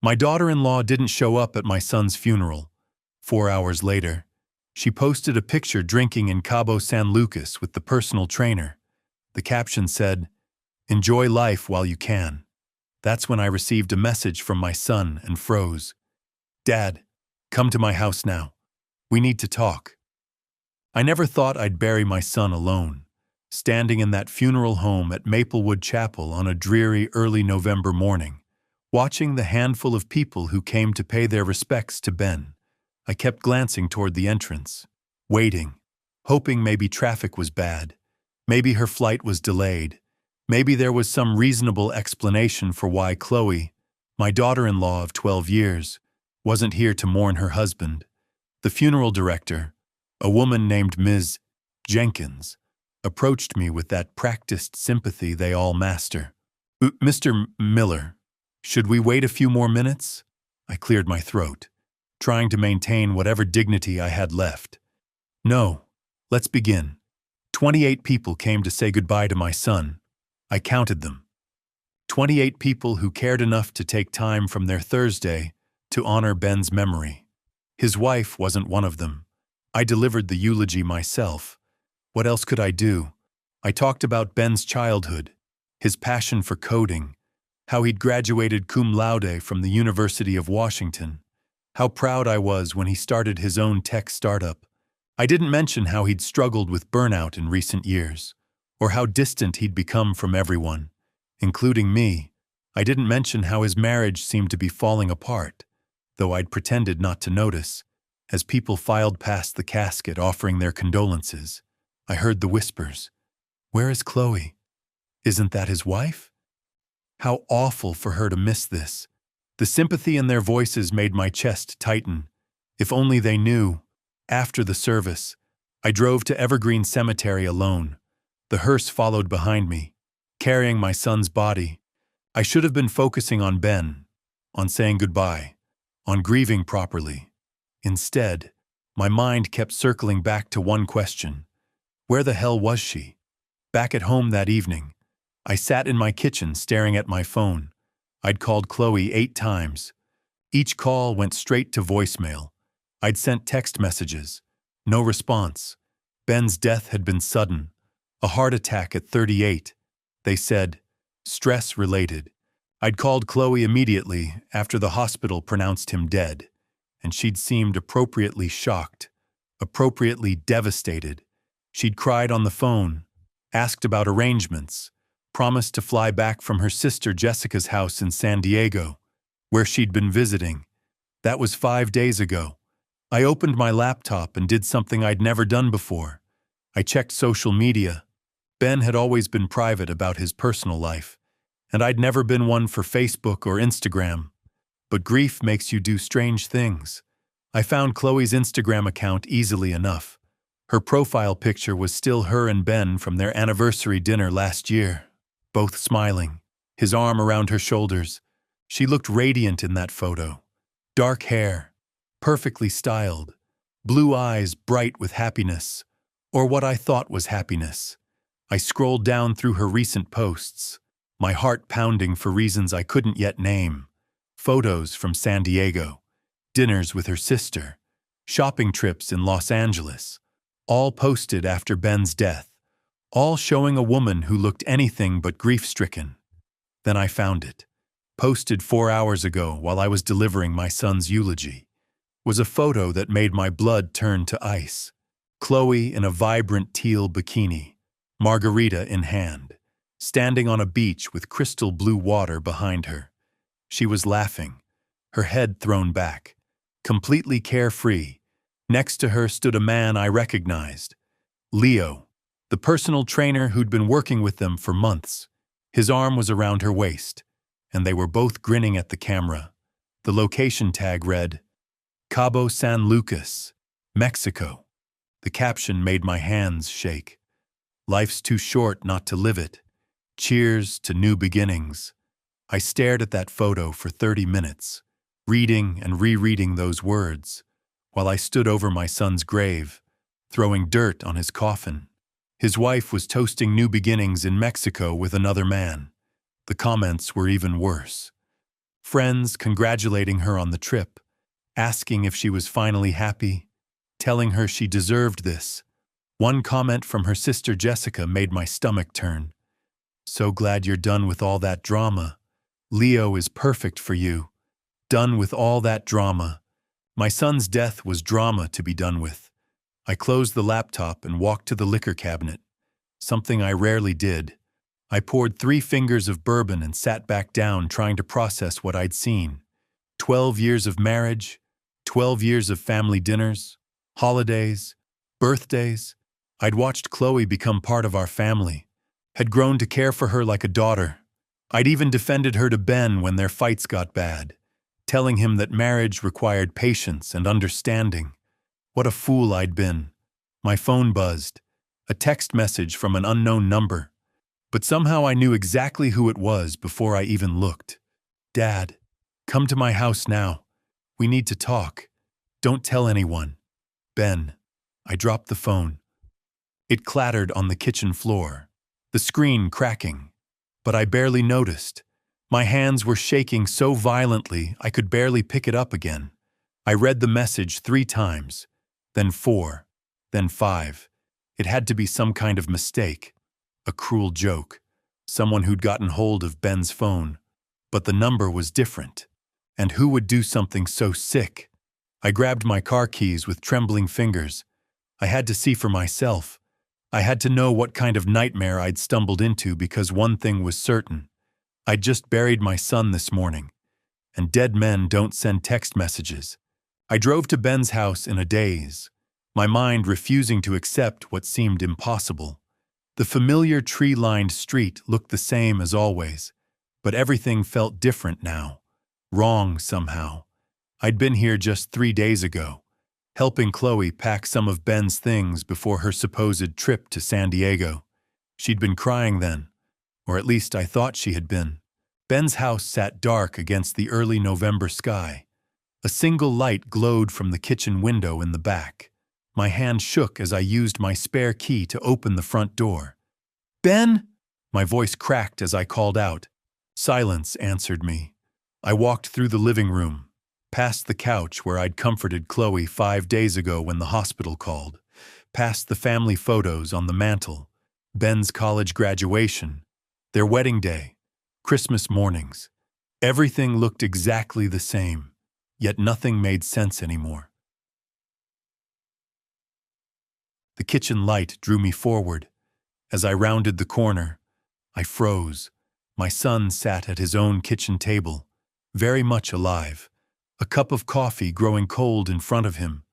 My daughter-in-law didn't show up at my son's funeral. 4 hours later, she posted a picture drinking in Cabo San Lucas with the personal trainer. The caption said, "Enjoy life while you can." That's when I received a message from my son and froze. "Dad, come to my house now. We need to talk." I never thought I'd bury my son alone, standing in that funeral home at Maplewood Chapel on a dreary early November morning, watching the handful of people who came to pay their respects to Ben. I kept glancing toward the entrance, waiting, hoping maybe traffic was bad, maybe her flight was delayed, maybe there was some reasonable explanation for why Chloe, my daughter-in-law of 12 years, wasn't here to mourn her husband. The funeral director, a woman named Ms. Jenkins, approached me with that practiced sympathy they all master. "Mr. Miller, should we wait a few more minutes?" I cleared my throat, trying to maintain whatever dignity I had left. "No, let's begin." 28 people came to say goodbye to my son. I counted them. 28 people who cared enough to take time from their Thursday to honor Ben's memory. His wife wasn't one of them. I delivered the eulogy myself. What else could I do? I talked about Ben's childhood, his passion for coding, how he'd graduated cum laude from the University of Washington, how proud I was when he started his own tech startup. I didn't mention how he'd struggled with burnout in recent years, or how distant he'd become from everyone, including me. I didn't mention how his marriage seemed to be falling apart, though I'd pretended not to notice. As people filed past the casket offering their condolences, I heard the whispers. "Where is Chloe? Isn't that his wife?" How awful for her to miss this. The sympathy in their voices made my chest tighten. If only they knew. After the service, I drove to Evergreen Cemetery alone. The hearse followed behind me, carrying my son's body. I should have been focusing on Ben, on saying goodbye, on grieving properly. Instead, my mind kept circling back to one question. Where the hell was she? Back at home that evening, I sat in my kitchen staring at my phone. I'd called Chloe 8 times. Each call went straight to voicemail. I'd sent text messages. No response. Ben's death had been sudden. A heart attack at 38. They said, stress-related. I'd called Chloe immediately after the hospital pronounced him dead, and she'd seemed appropriately shocked, appropriately devastated. She'd cried on the phone, asked about arrangements, promised to fly back from her sister Jessica's house in San Diego, where she'd been visiting. That was 5 days ago. I opened my laptop and did something I'd never done before. I checked social media. Ben had always been private about his personal life, and I'd never been one for Facebook or Instagram. But grief makes you do strange things. I found Chloe's Instagram account easily enough. Her profile picture was still her and Ben from their anniversary dinner last year, both smiling, his arm around her shoulders. She looked radiant in that photo. Dark hair, perfectly styled, blue eyes bright with happiness, or what I thought was happiness. I scrolled down through her recent posts, my heart pounding for reasons I couldn't yet name. Photos from San Diego, dinners with her sister, shopping trips in Los Angeles, all posted after Ben's death, all showing a woman who looked anything but grief-stricken. Then I found it, posted 4 hours ago while I was delivering my son's eulogy, was a photo that made my blood turn to ice. Chloe in a vibrant teal bikini, margarita in hand, standing on a beach with crystal blue water behind her. She was laughing, her head thrown back, completely carefree. Next to her stood a man I recognized, Leo, the personal trainer who'd been working with them for months. His arm was around her waist, and they were both grinning at the camera. The location tag read, Cabo San Lucas, Mexico. The caption made my hands shake. Life's too short not to live it. Cheers to new beginnings. I stared at that photo for 30 minutes, reading and rereading those words, while I stood over my son's grave, throwing dirt on his coffin. His wife was toasting new beginnings in Mexico with another man. The comments were even worse. Friends congratulating her on the trip, asking if she was finally happy, telling her she deserved this. One comment from her sister Jessica made my stomach turn. So glad you're done with all that drama. Leo is perfect for you. Done with all that drama. My son's death was drama to be done with. I closed the laptop and walked to the liquor cabinet. Something I rarely did. I poured 3 fingers of bourbon and sat back down trying to process what I'd seen. 12 years of marriage, 12 years of family dinners, holidays, birthdays. I'd watched Chloe become part of our family, had grown to care for her like a daughter. I'd even defended her to Ben when their fights got bad, telling him that marriage required patience and understanding. What a fool I'd been. My phone buzzed, a text message from an unknown number. But somehow I knew exactly who it was before I even looked. Dad, come to my house now. We need to talk. Don't tell anyone. Ben. I dropped the phone. It clattered on the kitchen floor, the screen cracking. But I barely noticed. My hands were shaking so violently I could barely pick it up again. I read the message 3 times, then 4, then 5. It had to be some kind of mistake. A cruel joke. Someone who'd gotten hold of Ben's phone. But the number was different. And who would do something so sick? I grabbed my car keys with trembling fingers. I had to see for myself. I had to know what kind of nightmare I'd stumbled into because one thing was certain. I'd just buried my son this morning. And dead men don't send text messages. I drove to Ben's house in a daze, my mind refusing to accept what seemed impossible. The familiar tree-lined street looked the same as always, but everything felt different now. Wrong somehow. I'd been here just 3 days ago, helping Chloe pack some of Ben's things before her supposed trip to San Diego. She'd been crying then, or at least I thought she had been. Ben's house sat dark against the early November sky. A single light glowed from the kitchen window in the back. My hand shook as I used my spare key to open the front door. Ben? My voice cracked as I called out. Silence answered me. I walked through the living room, past the couch where I'd comforted Chloe 5 days ago when the hospital called, past the family photos on the mantle, Ben's college graduation, their wedding day, Christmas mornings. Everything looked exactly the same, yet nothing made sense anymore. The kitchen light drew me forward. As I rounded the corner, I froze. My son sat at his own kitchen table, very much alive, a cup of coffee growing cold in front of him.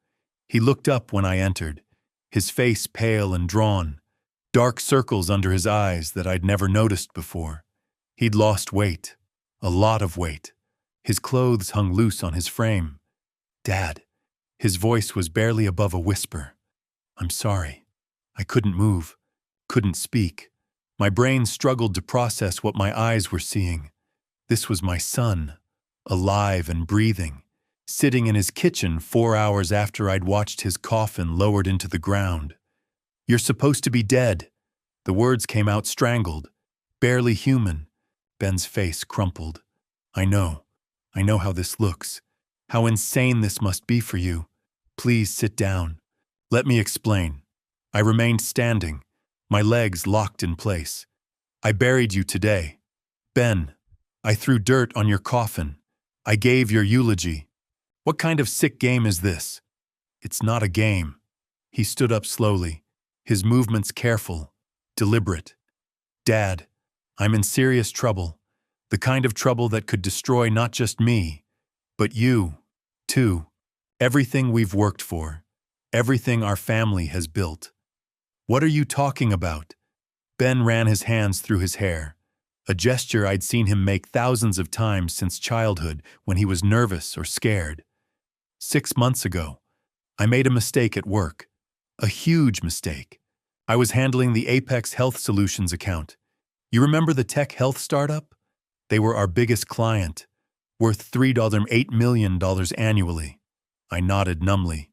He looked up when I entered, his face pale and drawn, dark circles under his eyes that I'd never noticed before. He'd lost weight, a lot of weight. His clothes hung loose on his frame. Dad. His voice was barely above a whisper. I'm sorry. I couldn't move, couldn't speak. My brain struggled to process what my eyes were seeing. This was my son, alive and breathing, sitting in his kitchen 4 hours after I'd watched his coffin lowered into the ground. You're supposed to be dead. The words came out strangled, barely human. Ben's face crumpled. I know how this looks, how insane this must be for you. Please sit down. Let me explain. I remained standing, my legs locked in place. I buried you today. Ben, I threw dirt on your coffin. I gave your eulogy. What kind of sick game is this? It's not a game. He stood up slowly, his movements careful, deliberate. Dad, I'm in serious trouble. The kind of trouble that could destroy not just me, but you, too. Everything we've worked for. Everything our family has built. What are you talking about? Ben ran his hands through his hair, a gesture I'd seen him make thousands of times since childhood when he was nervous or scared. 6 months ago, I made a mistake at work, a huge mistake. I was handling the Apex Health Solutions account. You remember the tech health startup? They were our biggest client, worth $8 million annually. I nodded numbly.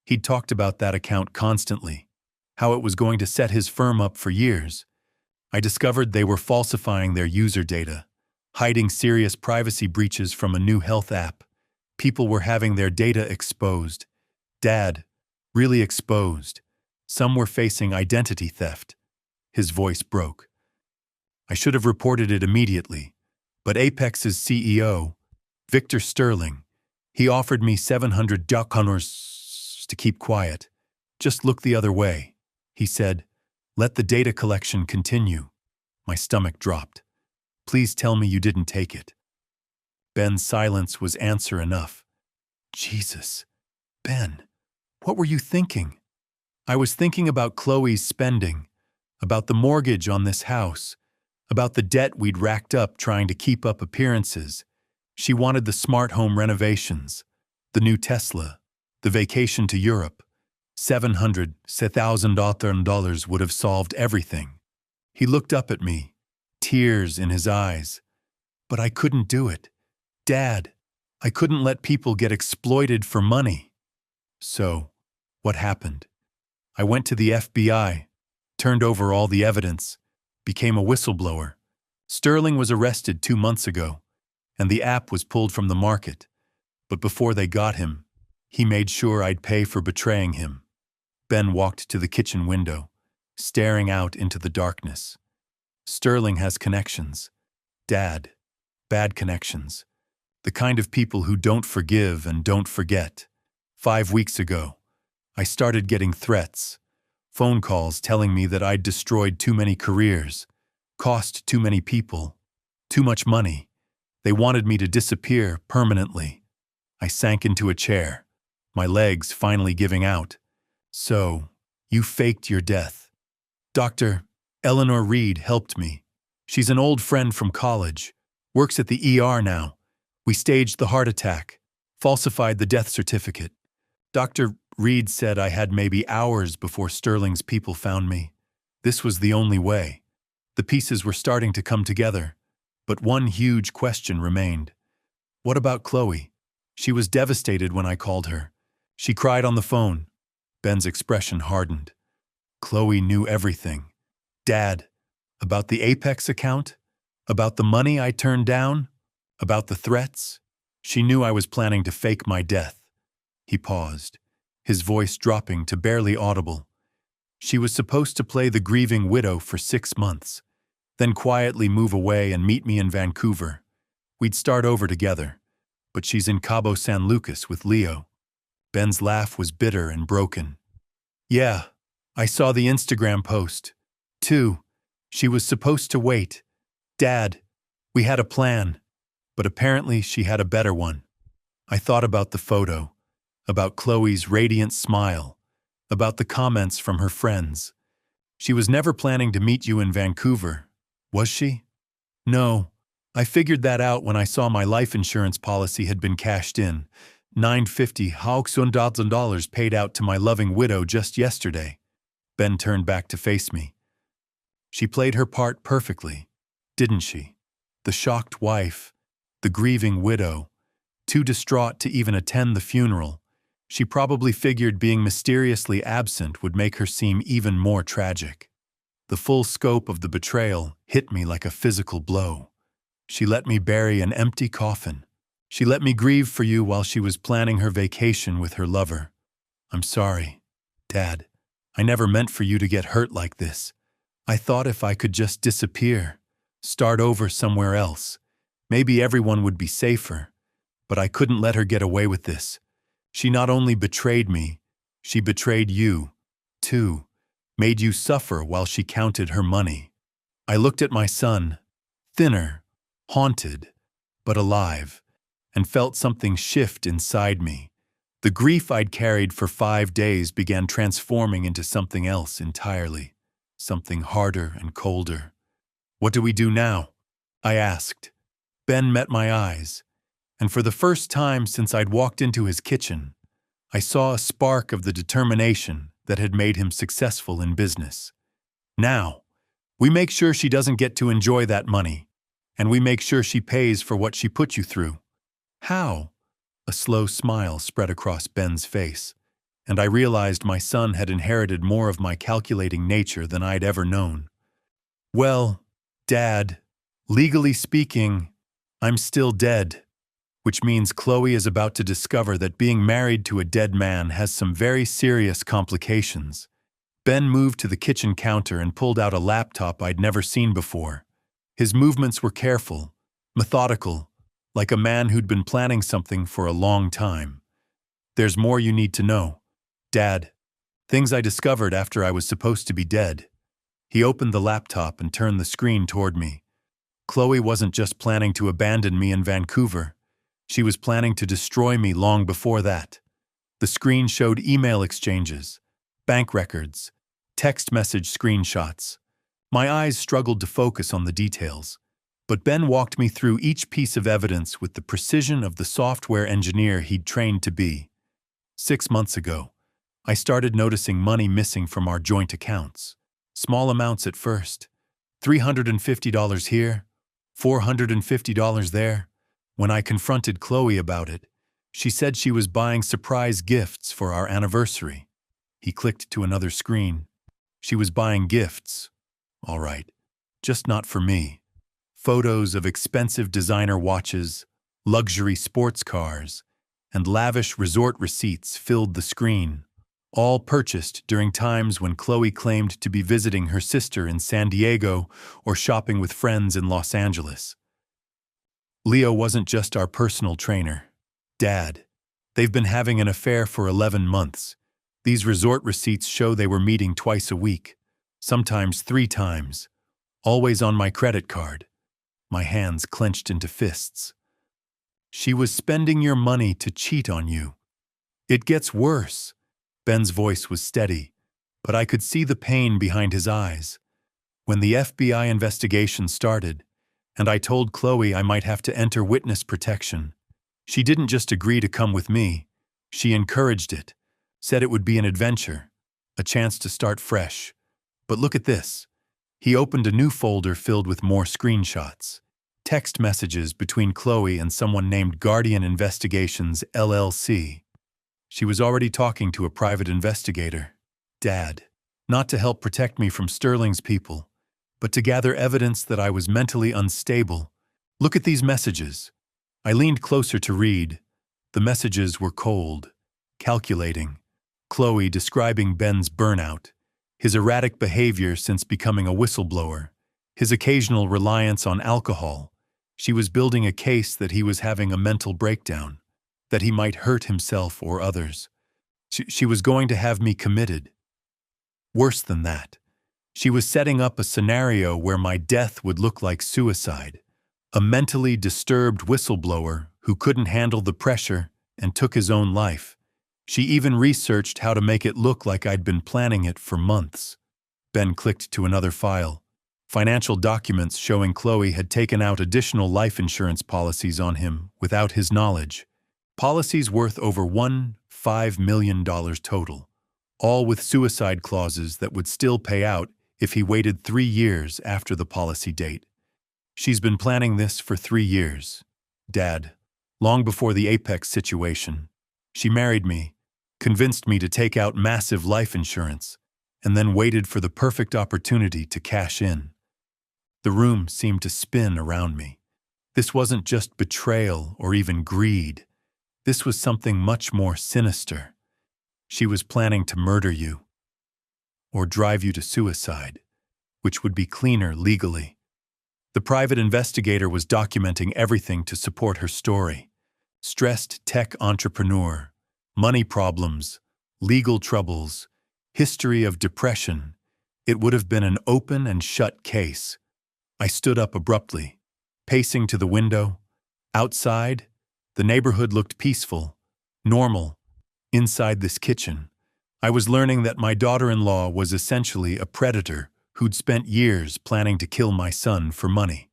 He'd talked about that account constantly, how it was going to set his firm up for years. I discovered they were falsifying their user data, hiding serious privacy breaches from a new health app. People were having their data exposed. Dad, really exposed. Some were facing identity theft. His voice broke. I should have reported it immediately, but Apex's CEO, Victor Sterling, he offered me $700 to keep quiet. Just look the other way. He said, let the data collection continue. My stomach dropped. Please tell me you didn't take it. Ben's silence was answer enough. Jesus, Ben, what were you thinking? I was thinking about Chloe's spending, about the mortgage on this house, about the debt we'd racked up trying to keep up appearances. She wanted the smart home renovations, the new Tesla, the vacation to Europe. $700,000 would have solved everything. He looked up at me, tears in his eyes. But I couldn't do it. Dad, I couldn't let people get exploited for money. So, what happened? I went to the FBI, turned over all the evidence, became a whistleblower. Sterling was arrested 2 months ago, and the app was pulled from the market. But before they got him, he made sure I'd pay for betraying him. Ben walked to the kitchen window, staring out into the darkness. Sterling has connections. Dad, bad connections. The kind of people who don't forgive and don't forget. 5 weeks ago, I started getting threats, phone calls telling me that I'd destroyed too many careers, cost too many people, too much money. They wanted me to disappear permanently. I sank into a chair, my legs finally giving out. So, you faked your death. Dr. Eleanor Reed helped me. She's an old friend from college, works at the ER now. We staged the heart attack, falsified the death certificate. Dr. Reed said I had maybe hours before Sterling's people found me. This was the only way. The pieces were starting to come together, but one huge question remained. What about Chloe? She was devastated when I called her. She cried on the phone. Ben's expression hardened. Chloe knew everything. Dad, about the Apex account? About the money I turned down? About the threats? She knew I was planning to fake my death. He paused, his voice dropping to barely audible. She was supposed to play the grieving widow for 6 months, then quietly move away and meet me in Vancouver. We'd start over together, but she's in Cabo San Lucas with Leo. Ben's laugh was bitter and broken. Yeah, I saw the Instagram post. 2. She was supposed to wait. Dad, we had a plan, but apparently she had a better one. I thought about the photo, about Chloe's radiant smile, about the comments from her friends. She was never planning to meet you in Vancouver, was she? No, I figured that out when I saw my life insurance policy had been cashed in. $950,000 paid out to my loving widow just yesterday. Ben turned back to face me. She played her part perfectly, didn't she? The shocked wife, the grieving widow, too distraught to even attend the funeral. She probably figured being mysteriously absent would make her seem even more tragic. The full scope of the betrayal hit me like a physical blow. She let me bury an empty coffin. She let me grieve for you while she was planning her vacation with her lover. I'm sorry, Dad. I never meant for you to get hurt like this. I thought if I could just disappear, start over somewhere else, maybe everyone would be safer. But I couldn't let her get away with this. She not only betrayed me, she betrayed you, too, made you suffer while she counted her money. I looked at my son, thinner, haunted, but alive, and felt something shift inside me. The grief I'd carried for 5 days began transforming into something else entirely, something harder and colder. What do we do now? I asked. Ben met my eyes, and for the first time since I'd walked into his kitchen, I saw a spark of the determination that had made him successful in business. Now, we make sure she doesn't get to enjoy that money, and we make sure she pays for what she put you through. How? A slow smile spread across Ben's face, and I realized my son had inherited more of my calculating nature than I'd ever known. Well, Dad, legally speaking, I'm still dead, which means Chloe is about to discover that being married to a dead man has some very serious complications. Ben moved to the kitchen counter and pulled out a laptop I'd never seen before. His movements were careful, methodical, like a man who'd been planning something for a long time. There's more you need to know, Dad. Things I discovered after I was supposed to be dead. He opened the laptop and turned the screen toward me. Chloe wasn't just planning to abandon me in Vancouver. She was planning to destroy me long before that. The screen showed email exchanges, bank records, text message screenshots. My eyes struggled to focus on the details, but Ben walked me through each piece of evidence with the precision of the software engineer he'd trained to be. 6 months ago, I started noticing money missing from our joint accounts. Small amounts at first. $350 here, $450 there. When I confronted Chloe about it, she said she was buying surprise gifts for our anniversary. He clicked to another screen. She was buying gifts. All right, just not for me. Photos of expensive designer watches, luxury sports cars, and lavish resort receipts filled the screen, all purchased during times when Chloe claimed to be visiting her sister in San Diego or shopping with friends in Los Angeles. Leo wasn't just our personal trainer. Dad. They've been having an affair for 11 months. These resort receipts show they were meeting twice a week, sometimes 3 times, always on my credit card. My hands clenched into fists. She was spending your money to cheat on you. It gets worse. Ben's voice was steady, but I could see the pain behind his eyes. When the FBI investigation started, and I told Chloe I might have to enter witness protection, she didn't just agree to come with me. She encouraged it, said it would be an adventure, a chance to start fresh. But look at this. He opened a new folder filled with more screenshots. Text messages between Chloe and someone named Guardian Investigations, LLC. She was already talking to a private investigator, Dad, not to help protect me from Sterling's people, but to gather evidence that I was mentally unstable. Look at these messages. I leaned closer to read. The messages were cold, calculating. Chloe describing Ben's burnout, his erratic behavior since becoming a whistleblower, his occasional reliance on alcohol. She was building a case that he was having a mental breakdown, that he might hurt himself or others. She was going to have me committed. Worse than that, she was setting up a scenario where my death would look like suicide, a mentally disturbed whistleblower who couldn't handle the pressure and took his own life. She even researched how to make it look like I'd been planning it for months. Ben clicked to another file. Financial documents showing Chloe had taken out additional life insurance policies on him without his knowledge. Policies worth over $5 million total, all with suicide clauses that would still pay out if he waited 3 years after the policy date. She's been planning this for 3 years, Dad, long before the Apex situation. She married me, convinced me to take out massive life insurance, and then waited for the perfect opportunity to cash in. The room seemed to spin around me. This wasn't just betrayal or even greed. This was something much more sinister. She was planning to murder you, or drive you to suicide, which would be cleaner legally. The private investigator was documenting everything to support her story. Stressed tech entrepreneur, money problems, legal troubles, history of depression. It would have been an open and shut case. I stood up abruptly, pacing to the window. Outside, the neighborhood looked peaceful, normal. Inside this kitchen, I was learning that my daughter-in-law was essentially a predator who'd spent years planning to kill my son for money.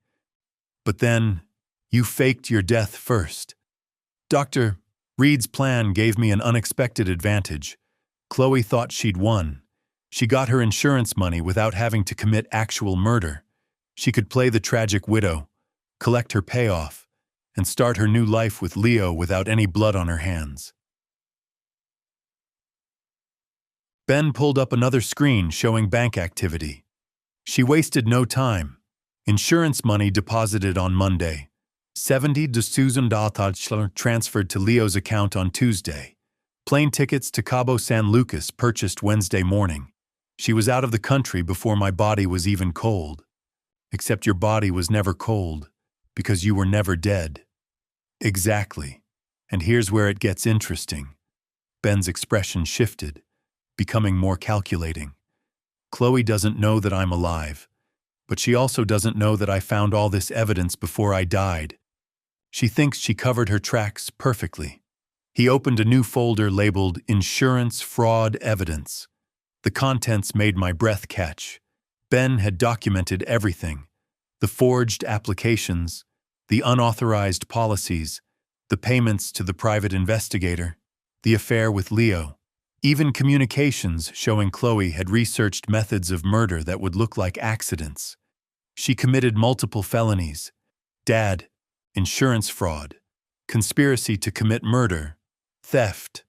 But then, you faked your death first. Dr. Reed's plan gave me an unexpected advantage. Chloe thought she'd won. She got her insurance money without having to commit actual murder. She could play the tragic widow, collect her payoff, and start her new life with Leo without any blood on her hands. Ben pulled up another screen showing bank activity. She wasted no time. Insurance money deposited on Monday. $70,000 transferred to Leo's account on Tuesday. Plane tickets to Cabo San Lucas purchased Wednesday morning. She was out of the country before my body was even cold. Except your body was never cold, because you were never dead. Exactly. And here's where it gets interesting. Ben's expression shifted, becoming more calculating. Chloe doesn't know that I'm alive, but she also doesn't know that I found all this evidence before I died. She thinks she covered her tracks perfectly. He opened a new folder labeled Insurance Fraud Evidence. The contents made my breath catch. Ben had documented everything: the forged applications, the unauthorized policies, the payments to the private investigator, the affair with Leo, even communications showing Chloe had researched methods of murder that would look like accidents. She committed multiple felonies: dad, insurance fraud, conspiracy to commit murder, theft,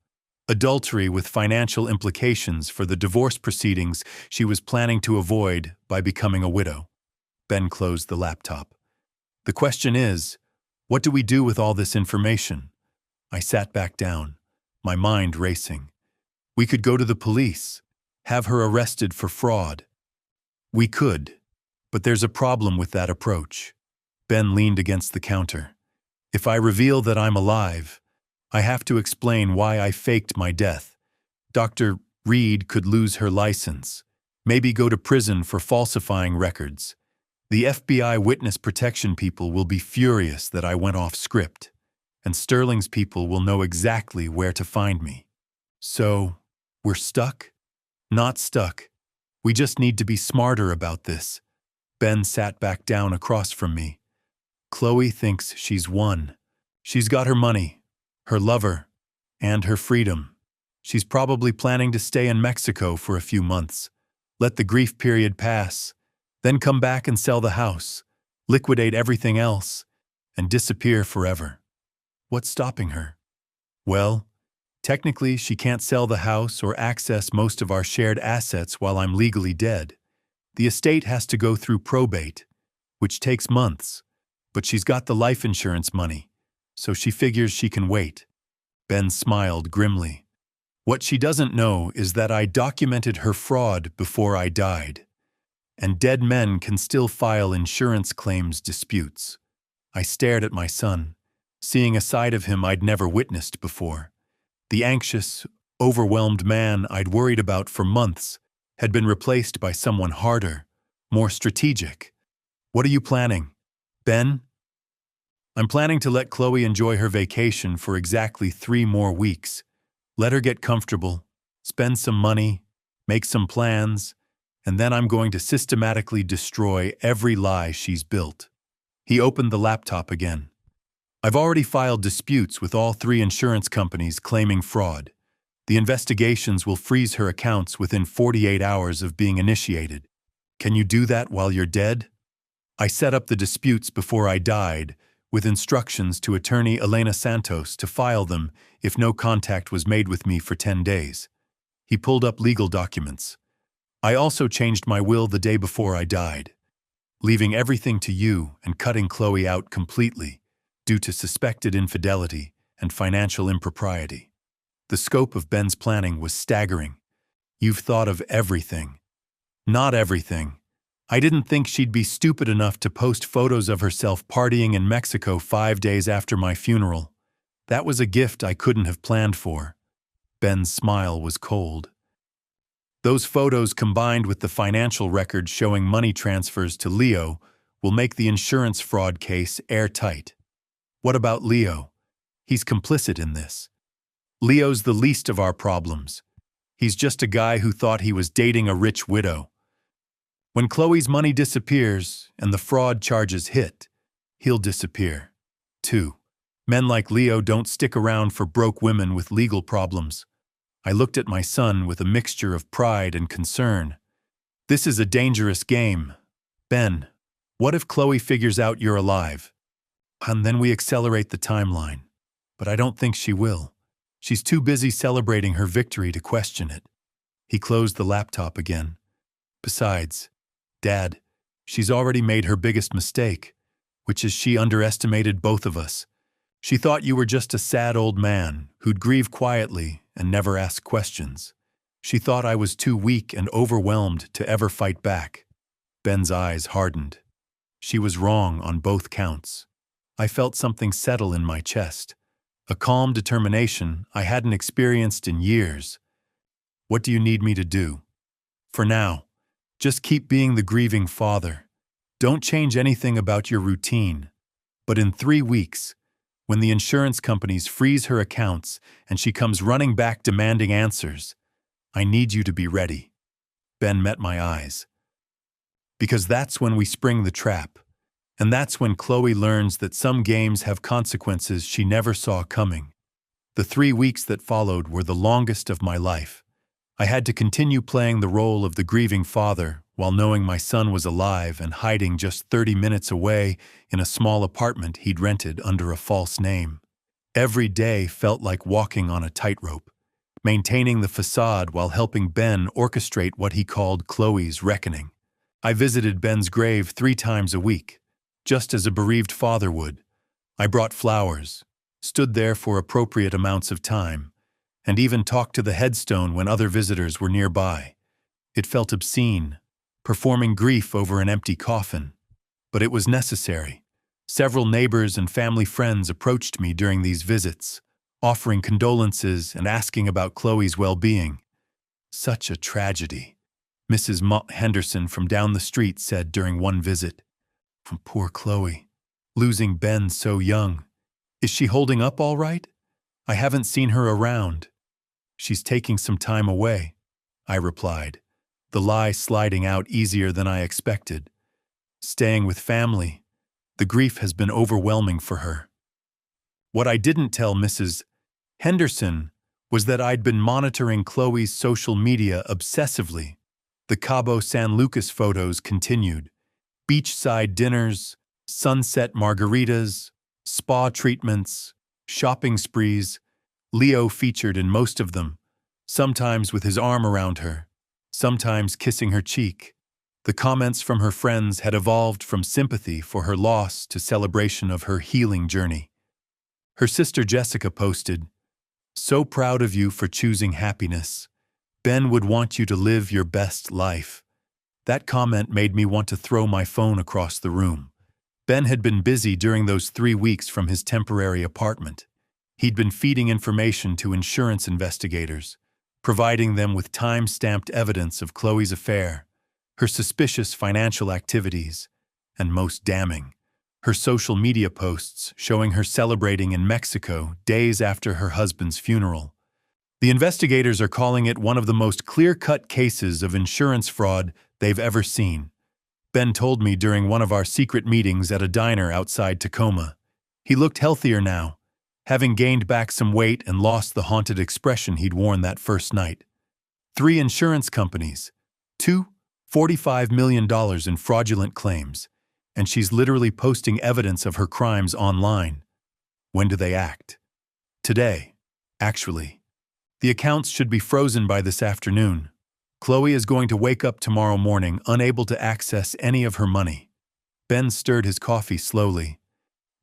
adultery with financial implications for the divorce proceedings she was planning to avoid by becoming a widow. Ben closed the laptop. The question is, what do we do with all this information? I sat back down, my mind racing. We could go to the police, have her arrested for fraud. We could, but there's a problem with that approach. Ben leaned against the counter. If I reveal that I'm alive, I have to explain why I faked my death. Dr. Reed could lose her license, maybe go to prison for falsifying records. The FBI witness protection people will be furious that I went off script, and Sterling's people will know exactly where to find me. So, we're stuck? Not stuck. We just need to be smarter about this. Ben sat back down across from me. Chloe thinks she's won. She's got her money, her lover, and her freedom. She's probably planning to stay in Mexico for a few months, let the grief period pass, then come back and sell the house, liquidate everything else, and disappear forever. What's stopping her? Well, technically she can't sell the house or access most of our shared assets while I'm legally dead. The estate has to go through probate, which takes months, but she's got the life insurance money, so she figures she can wait. Ben smiled grimly. What she doesn't know is that I documented her fraud before I died, and dead men can still file insurance claims disputes. I stared at my son, seeing a side of him I'd never witnessed before. The anxious, overwhelmed man I'd worried about for months had been replaced by someone harder, more strategic. What are you planning, Ben? I'm planning to let Chloe enjoy her vacation for exactly 3 more weeks. Let her get comfortable, spend some money, make some plans, and then I'm going to systematically destroy every lie she's built. He opened the laptop again. I've already filed disputes with all 3 insurance companies claiming fraud. The investigations will freeze her accounts within 48 hours of being initiated. Can you do that while you're dead? I set up the disputes before I died, with instructions to attorney Elena Santos to file them if no contact was made with me for 10 days. He pulled up legal documents. I also changed my will the day before I died, leaving everything to you and cutting Chloe out completely due to suspected infidelity and financial impropriety. The scope of Ben's planning was staggering. You've thought of everything. Not everything. I didn't think she'd be stupid enough to post photos of herself partying in Mexico 5 days after my funeral. That was a gift I couldn't have planned for. Ben's smile was cold. Those photos combined with the financial records showing money transfers to Leo will make the insurance fraud case airtight. What about Leo? He's complicit in this. Leo's the least of our problems. He's just a guy who thought he was dating a rich widow. When Chloe's money disappears and the fraud charges hit, he'll disappear, too. Men like Leo don't stick around for broke women with legal problems. I looked at my son with a mixture of pride and concern. This is a dangerous game. Ben, what if Chloe figures out you're alive? And then we accelerate the timeline. But I don't think she will. She's too busy celebrating her victory to question it. He closed the laptop again. Besides, Dad, she's already made her biggest mistake. which is she underestimated both of us. She thought you were just a sad old man who'd grieve quietly and never ask questions. She thought I was too weak and overwhelmed to ever fight back. Ben's eyes hardened. She was wrong on both counts. I felt something settle in my chest, a calm determination I hadn't experienced in years. What do you need me to do? For now, just keep being the grieving father. Don't change anything about your routine. But in 3 weeks, when the insurance companies freeze her accounts and she comes running back demanding answers, I need you to be ready. Ben met my eyes. Because that's when we spring the trap. And that's when Chloe learns that some games have consequences she never saw coming. The 3 weeks that followed were the longest of my life. I had to continue playing the role of the grieving father while knowing my son was alive and hiding just 30 minutes away in a small apartment he'd rented under a false name. Every day felt like walking on a tightrope, maintaining the facade while helping Ben orchestrate what he called Chloe's reckoning. I visited Ben's grave 3 times a week, just as a bereaved father would. I brought flowers, stood there for appropriate amounts of time, and even talked to the headstone when other visitors were nearby. It felt obscene, performing grief over an empty coffin. But it was necessary. Several neighbors and family friends approached me during these visits, offering condolences and asking about Chloe's well-being. Such a tragedy, Mrs. Mott Henderson from down the street said during one visit. From poor Chloe, losing Ben so young. Is she holding up all right? I haven't seen her around. She's taking some time away, I replied, the lie sliding out easier than I expected. Staying with family. The grief has been overwhelming for her. What I didn't tell Mrs. Henderson was that I'd been monitoring Chloe's social media obsessively. The Cabo San Lucas photos continued. Beachside dinners, sunset margaritas, spa treatments, shopping sprees. Leo featured in most of them, sometimes with his arm around her, sometimes kissing her cheek. The comments from her friends had evolved from sympathy for her loss to celebration of her healing journey. Her sister Jessica posted, "So proud of you for choosing happiness. Ben would want you to live your best life." That comment made me want to throw my phone across the room. Ben had been busy during those 3 weeks from his temporary apartment. He'd been feeding information to insurance investigators, providing them with time-stamped evidence of Chloe's affair, her suspicious financial activities, and most damning, her social media posts showing her celebrating in Mexico days after her husband's funeral. The investigators are calling it one of the most clear-cut cases of insurance fraud they've ever seen. Ben told me during one of our secret meetings at a diner outside Tacoma. He looked healthier now, having gained back some weight and lost the haunted expression he'd worn that first night. 3 insurance companies, $45 million in fraudulent claims, and she's literally posting evidence of her crimes online. When do they act? Today, actually. The accounts should be frozen by this afternoon. Chloe is going to wake up tomorrow morning unable to access any of her money. Ben stirred his coffee slowly.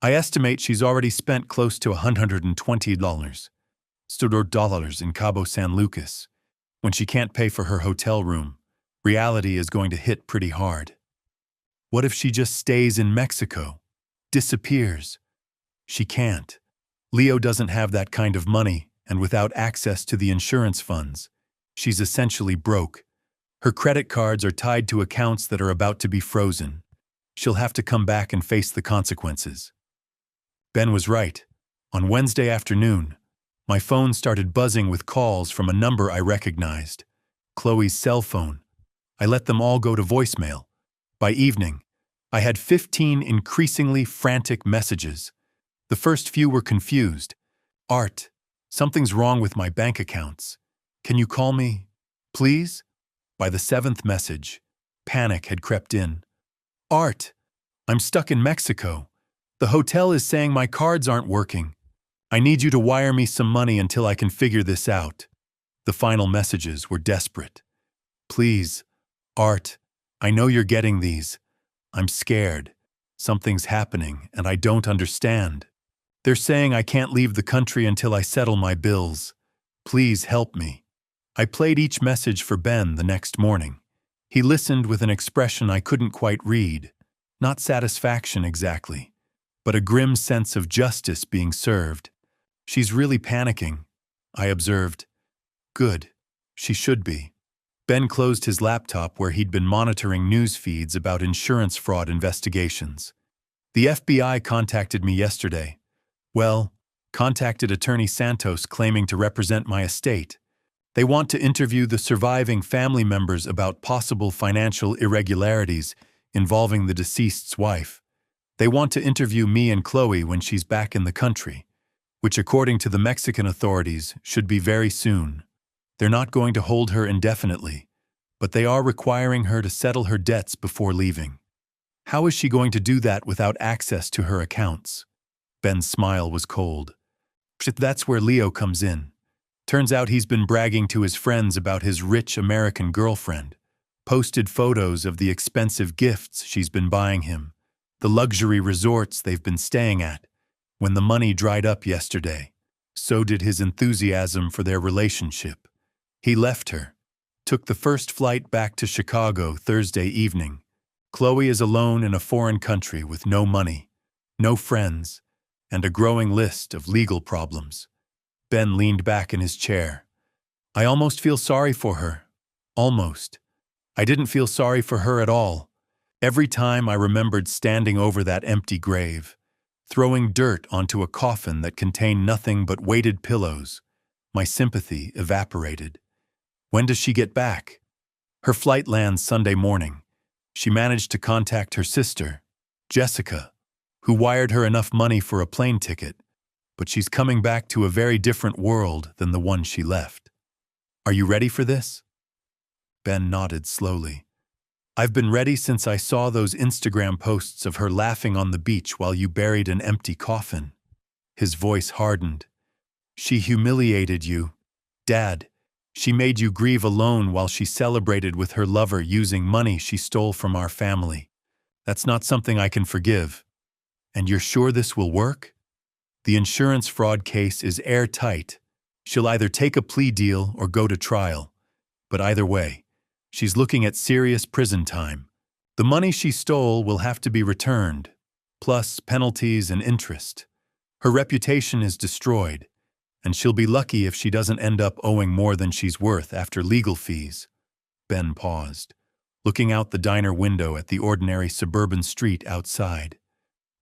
I estimate she's already spent close to $120 in Cabo San Lucas. When she can't pay for her hotel room, reality is going to hit pretty hard. What if she just stays in Mexico? Disappears? She can't. Leo doesn't have that kind of money, and without access to the insurance funds, she's essentially broke. Her credit cards are tied to accounts that are about to be frozen. She'll have to come back and face the consequences. Ben was right. On Wednesday afternoon, my phone started buzzing with calls from a number I recognized. Chloe's cell phone. I let them all go to voicemail. By evening, I had 15 increasingly frantic messages. The first few were confused. "Art, something's wrong with my bank accounts. Can you call me, please?" By the 7th message, panic had crept in. "Art, I'm stuck in Mexico. The hotel is saying my cards aren't working. I need you to wire me some money until I can figure this out." The final messages were desperate. "Please, Art, I know you're getting these. I'm scared. Something's happening, and I don't understand. They're saying I can't leave the country until I settle my bills. Please help me. I played each message for Ben the next morning. He listened with an expression I couldn't quite read. Not satisfaction exactly, but a grim sense of justice being served. She's really panicking, I observed. Good. She should be. Ben closed his laptop where he'd been monitoring news feeds about insurance fraud investigations. The FBI contacted me yesterday. Well, contacted Attorney Santos claiming to represent my estate. They want to interview the surviving family members about possible financial irregularities involving the deceased's wife. They want to interview me and Chloe when she's back in the country, which according to the Mexican authorities should be very soon. They're not going to hold her indefinitely, but they are requiring her to settle her debts before leaving. How is she going to do that without access to her accounts? Ben's smile was cold. That's where Leo comes in. Turns out he's been bragging to his friends about his rich American girlfriend. Posted photos of the expensive gifts she's been buying him, the luxury resorts they've been staying at. When the money dried up yesterday, so did his enthusiasm for their relationship. He left her, took the first flight back to Chicago Thursday evening. Chloe is alone in a foreign country with no money, no friends, and a growing list of legal problems. Ben leaned back in his chair. I almost feel sorry for her. Almost. I didn't feel sorry for her at all. Every time I remembered standing over that empty grave, throwing dirt onto a coffin that contained nothing but weighted pillows, my sympathy evaporated. When does she get back? Her flight lands Sunday morning. She managed to contact her sister, Jessica, who wired her enough money for a plane ticket, but she's coming back to a very different world than the one she left. Are you ready for this? Ben nodded slowly. I've been ready since I saw those Instagram posts of her laughing on the beach while you buried an empty coffin. His voice hardened. She humiliated you. Dad, she made you grieve alone while she celebrated with her lover using money she stole from our family. That's not something I can forgive. And you're sure this will work? The insurance fraud case is airtight. She'll either take a plea deal or go to trial. But either way, she's looking at serious prison time. The money she stole will have to be returned, plus penalties and interest. Her reputation is destroyed, and she'll be lucky if she doesn't end up owing more than she's worth after legal fees. Ben paused, looking out the diner window at the ordinary suburban street outside.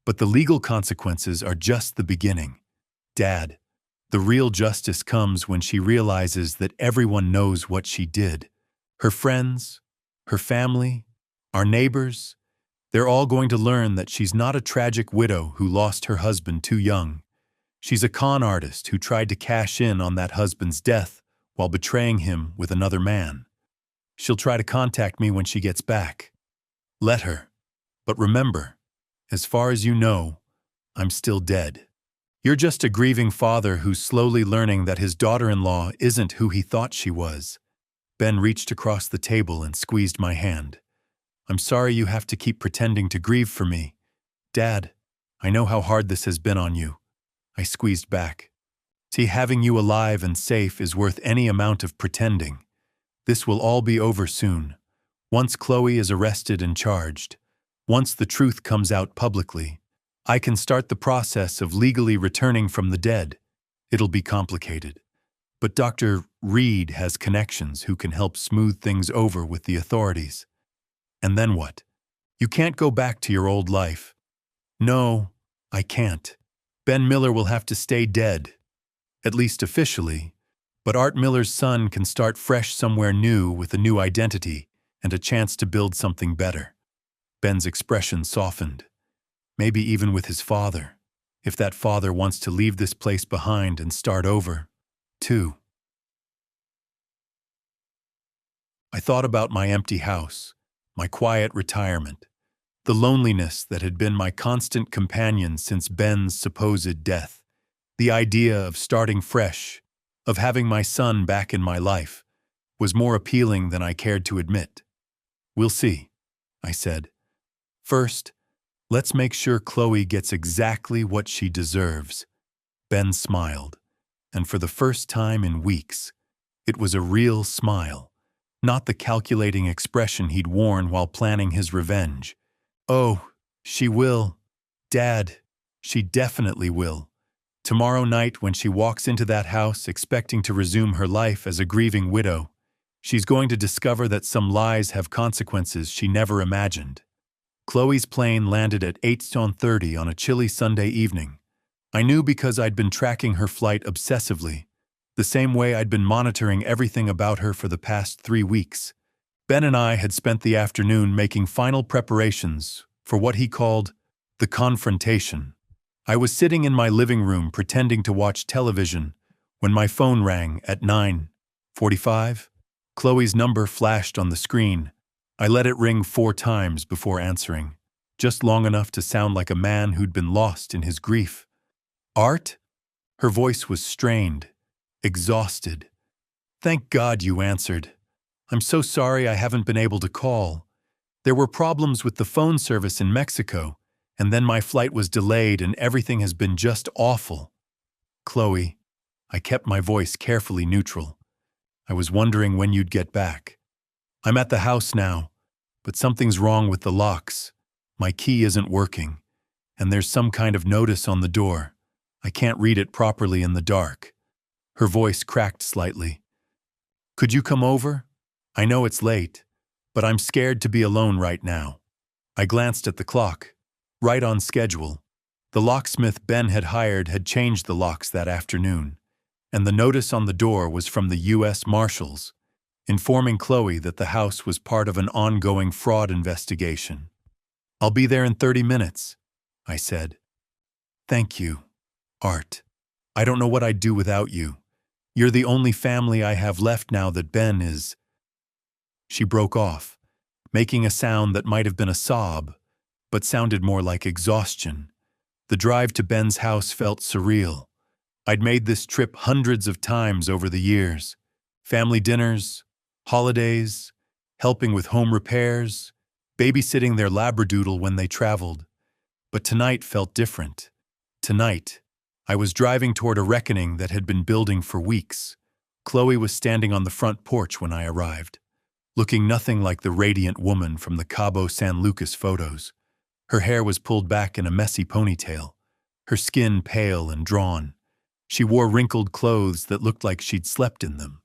But the legal consequences are just the beginning. Dad, the real justice comes when she realizes that everyone knows what she did. Her friends, her family, our neighbors, they're all going to learn that she's not a tragic widow who lost her husband too young. She's a con artist who tried to cash in on that husband's death while betraying him with another man. She'll try to contact me when she gets back. Let her. But remember, as far as you know, I'm still dead. You're just a grieving father who's slowly learning that his daughter-in-law isn't who he thought she was. Ben reached across the table and squeezed my hand. I'm sorry you have to keep pretending to grieve for me. Dad, I know how hard this has been on you. I squeezed back. See, having you alive and safe is worth any amount of pretending. This will all be over soon. Once Chloe is arrested and charged, once the truth comes out publicly, I can start the process of legally returning from the dead. It'll be complicated. But Dr. Reed has connections who can help smooth things over with the authorities. And then what? You can't go back to your old life. No, I can't. Ben Miller will have to stay dead, at least officially, but Art Miller's son can start fresh somewhere new with a new identity and a chance to build something better. Ben's expression softened. Maybe even with his father, if that father wants to leave this place behind and start over, too. I thought about my empty house, my quiet retirement, the loneliness that had been my constant companion since Ben's supposed death. The idea of starting fresh, of having my son back in my life, was more appealing than I cared to admit. We'll see, I said. First, Let's make sure Chloe gets exactly what she deserves. Ben smiled, and for the first time in weeks, it was a real smile, not the calculating expression he'd worn while planning his revenge. Oh, she will. Dad, she definitely will. Tomorrow night when she walks into that house expecting to resume her life as a grieving widow, she's going to discover that some lies have consequences she never imagined. Chloe's plane landed at 8:30 on a chilly Sunday evening. I knew because I'd been tracking her flight obsessively, the same way I'd been monitoring everything about her for the past 3 weeks. Ben and I had spent the afternoon making final preparations for what he called the confrontation. I was sitting in my living room pretending to watch television when my phone rang at 9:45. Chloe's number flashed on the screen. I let it ring 4 times before answering, just long enough to sound like a man who'd been lost in his grief. Art? Her voice was strained, exhausted. Thank God you answered. I'm so sorry I haven't been able to call. There were problems with the phone service in Mexico, and then my flight was delayed and everything has been just awful. Chloe, I kept my voice carefully neutral. I was wondering when you'd get back. I'm at the house now, but something's wrong with the locks. My key isn't working, and there's some kind of notice on the door. I can't read it properly in the dark. Her voice cracked slightly. Could you come over? I know it's late, but I'm scared to be alone right now. I glanced at the clock. Right on schedule. The locksmith Ben had hired had changed the locks that afternoon, and the notice on the door was from the U.S. Marshals, informing Chloe that the house was part of an ongoing fraud investigation. I'll be there in 30 minutes, I said. Thank you, Art. I don't know what I'd do without you. You're the only family I have left now that Ben is. She broke off, making a sound that might have been a sob, but sounded more like exhaustion. The drive to Ben's house felt surreal. I'd made this trip hundreds of times over the years. Family dinners, holidays, helping with home repairs, babysitting their labradoodle when they traveled. But tonight felt different. Tonight, I was driving toward a reckoning that had been building for weeks. Chloe was standing on the front porch when I arrived, looking nothing like the radiant woman from the Cabo San Lucas photos. Her hair was pulled back in a messy ponytail, her skin pale and drawn. She wore wrinkled clothes that looked like she'd slept in them,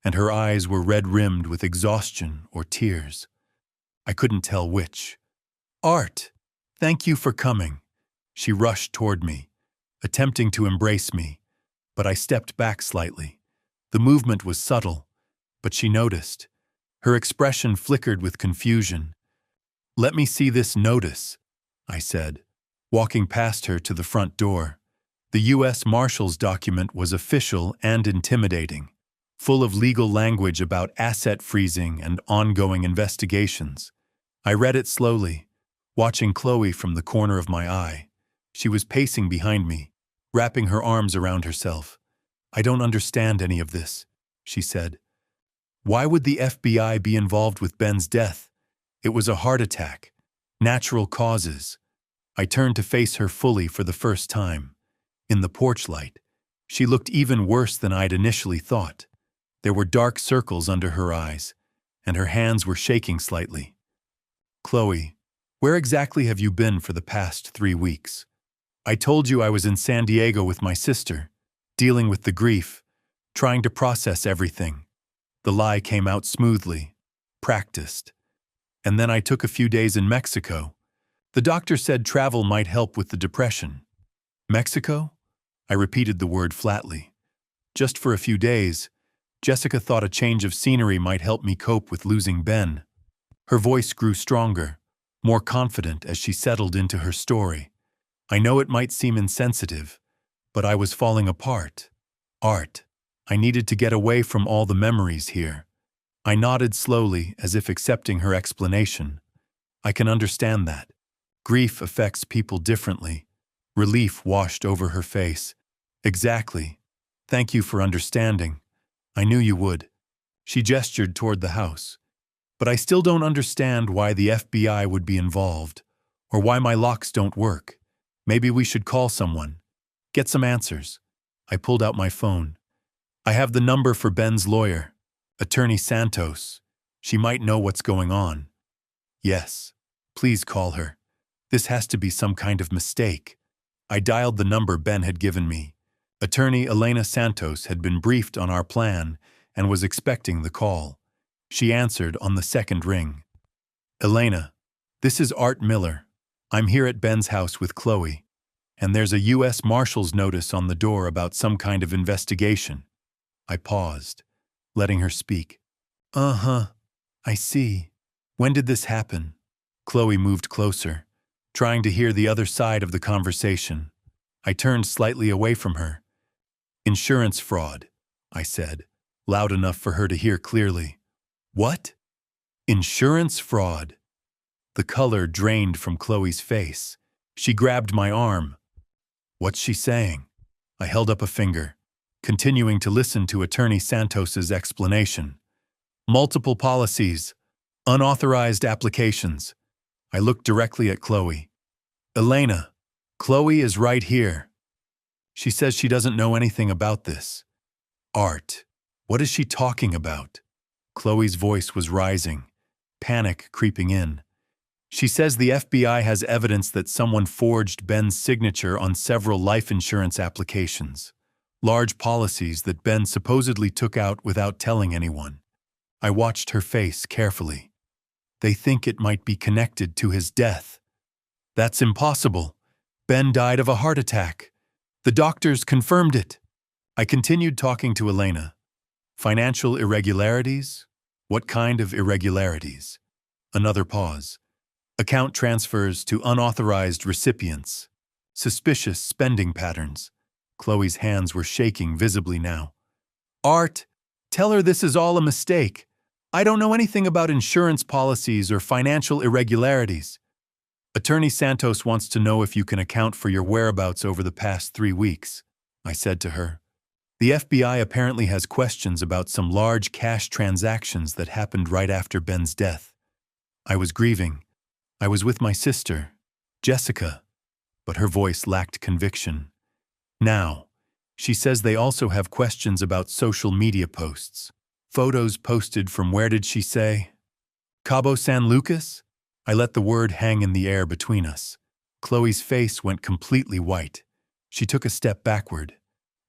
and her eyes were red-rimmed with exhaustion or tears. I couldn't tell which. Art, thank you for coming. She rushed toward me, attempting to embrace me, but I stepped back slightly. The movement was subtle, but she noticed. Her expression flickered with confusion. Let me see this notice, I said, walking past her to the front door. The U.S. Marshals document was official and intimidating, full of legal language about asset freezing and ongoing investigations. I read it slowly, watching Chloe from the corner of my eye. She was pacing behind me, wrapping her arms around herself. I don't understand any of this, she said. Why would the FBI be involved with Ben's death? It was a heart attack. Natural causes. I turned to face her fully for the first time. In the porch light, she looked even worse than I'd initially thought. There were dark circles under her eyes, and her hands were shaking slightly. Chloe, where exactly have you been for the past 3 weeks? I told you I was in San Diego with my sister, dealing with the grief, trying to process everything. The lie came out smoothly, practiced. And then I took a few days in Mexico. The doctor said travel might help with the depression. Mexico? I repeated the word flatly. Just for a few days, Jessica thought a change of scenery might help me cope with losing Ben. Her voice grew stronger, more confident as she settled into her story. I know it might seem insensitive, but I was falling apart. Art. I needed to get away from all the memories here. I nodded slowly, as if accepting her explanation. I can understand that. Grief affects people differently. Relief washed over her face. Exactly. Thank you for understanding. I knew you would. She gestured toward the house. But I still don't understand why the FBI would be involved, or why my locks don't work. Maybe we should call someone. Get some answers. I pulled out my phone. I have the number for Ben's lawyer, Attorney Santos. She might know what's going on. Yes. Please call her. This has to be some kind of mistake. I dialed the number Ben had given me. Attorney Elena Santos had been briefed on our plan and was expecting the call. She answered on the second ring. Elena, this is Art Miller. I'm here at Ben's house with Chloe, and there's a U.S. Marshal's notice on the door about some kind of investigation. I paused, letting her speak. I see. When did this happen? Chloe moved closer, trying to hear the other side of the conversation. I turned slightly away from her. Insurance fraud, I said, loud enough for her to hear clearly. What? Insurance fraud. The color drained from Chloe's face. She grabbed my arm. What's she saying? I held up a finger, continuing to listen to Attorney Santos's explanation. Multiple policies, unauthorized applications. I looked directly at Chloe. Elena, Chloe is right here. She says she doesn't know anything about this. Art, what is she talking about? Chloe's voice was rising, panic creeping in. She says the FBI has evidence that someone forged Ben's signature on several life insurance applications, large policies that Ben supposedly took out without telling anyone. I watched her face carefully. They think it might be connected to his death. That's impossible. Ben died of a heart attack. The doctors confirmed it. I continued talking to Elena. Financial irregularities? What kind of irregularities? Another pause. Account transfers to unauthorized recipients. Suspicious spending patterns. Chloe's hands were shaking visibly now. Art, tell her this is all a mistake. I don't know anything about insurance policies or financial irregularities. Attorney Santos wants to know if you can account for your whereabouts over the past 3 weeks, I said to her. The FBI apparently has questions about some large cash transactions that happened right after Ben's death. I was grieving. I was with my sister, Jessica, but her voice lacked conviction. Now, she says they also have questions about social media posts. Photos posted from where did she say? Cabo San Lucas? I let the word hang in the air between us. Chloe's face went completely white. She took a step backward.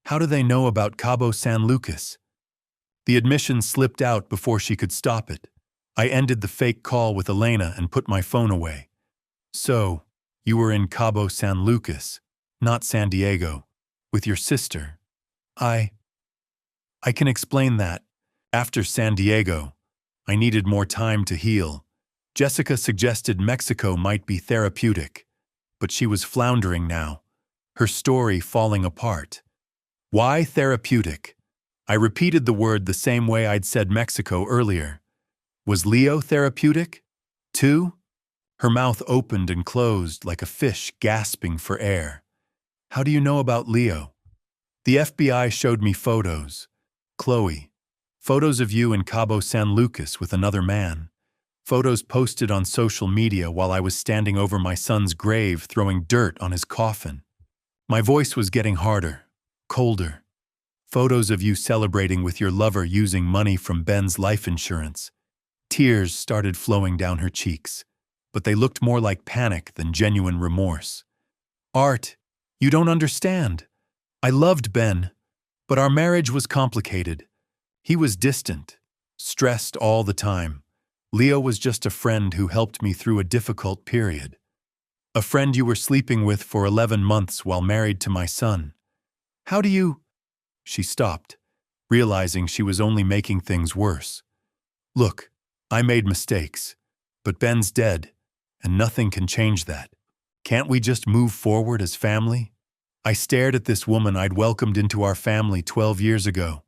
How do they know about Cabo San Lucas? The admission slipped out before she could stop it. I ended the fake call with Elena and put my phone away. So, you were in Cabo San Lucas, not San Diego, with your sister. I can explain that. After San Diego, I needed more time to heal. Jessica suggested Mexico might be therapeutic, but she was floundering now, her story falling apart. Why therapeutic? I repeated the word the same way I'd said Mexico earlier. Was Leo therapeutic, too? Her mouth opened and closed like a fish gasping for air. How do you know about Leo? The FBI showed me photos. Chloe, photos of you in Cabo San Lucas with another man. Photos posted on social media while I was standing over my son's grave throwing dirt on his coffin. My voice was getting harder, colder. Photos of you celebrating with your lover using money from Ben's life insurance. Tears started flowing down her cheeks, but they looked more like panic than genuine remorse. Art, you don't understand. I loved Ben, but our marriage was complicated. He was distant, stressed all the time. Leo was just a friend who helped me through a difficult period. A friend you were sleeping with for 11 months while married to my son. How do you... She stopped, realizing she was only making things worse. Look, I made mistakes, but Ben's dead, and nothing can change that. Can't we just move forward as family? I stared at this woman I'd welcomed into our family 12 years ago.